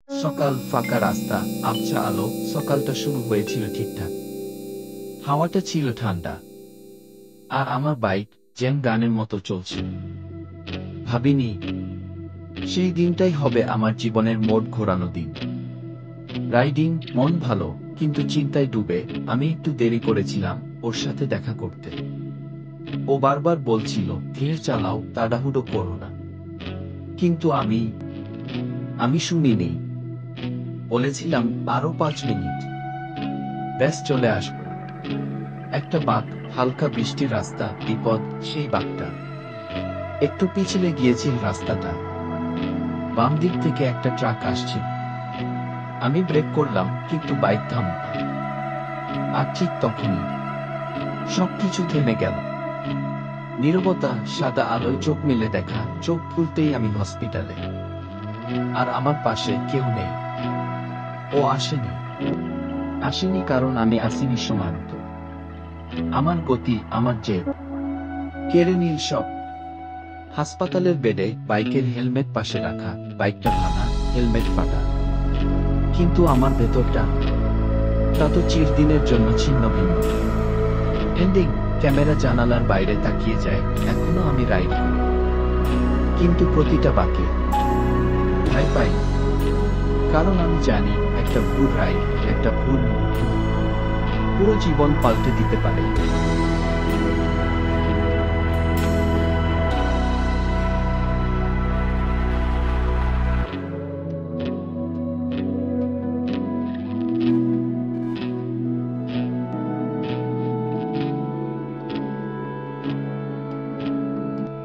সকাল, ফাঁকা রাস্তা, আবছা আলো। সকালটা শুরু হয়েছিল ঠিকঠাক। হাওয়াটা ছিল ঠান্ডা, আর আমার বাইক যেন গানের মতো চলছে। ভাবিনি সেই দিনটাই হবে আমার জীবনের মোড় ঘোরানো দিন। রাইডিং, মন ভালো, কিন্তু চিন্তায় ডুবে। আমি একটু দেরি করেছিলাম ওর সাথে দেখা করতে। ও বারবার বলছিল, ধীরে চালাও, তাড়াহুড়ো করো না। কিন্তু আমি শুনিনি। বলেছিলাম, আরো 5 মিনিট, ব্যাস চলে আসবো। একটা বাঁক, হালকা বৃষ্টির রাস্তা, বিপদ। সেই বাঁকটা একটু পিছলে গিয়েছিল রাস্তাটা। বাম দিক থেকে একটা ট্রাক আসছিল। আমি ব্রেক করলাম, কিন্তু বাইক থামল না। আর ঠিক তখনই সবকিছু থেমে গেল। নীরবতা, সাদা আলোয় চোখ মেলে দেখা। চোখ খুলতেই আমি হসপিটালে, আর আমার পাশে কেউ নেই। ও আসেনি কারণ আমি আসিনি সময় মতো। আমার গতি, আমার জেদ কেড়ে নিল সব। হাসপাতালের বেডে বাইকের হেলমেট পাশে রাখা, বাইকটা ভাঙা, হেলমেট ফাটা। কিন্তু আমার ভেতরটা, তা তো চিরদিনের জন্য ছিন্ন ভিন্ন। এন্ডিং। ক্যামেরা জানালার বাইরে তাকিয়ে যায়। এখনো আমি রাইড করি, কিন্তু প্রতিটা বাঁকে ভয় পাই। কারণ আমি জানি, একটা ভুল রাইড, একটা ভুল মুহূর্ত পুরো জীবন পাল্টে দিতে পারে।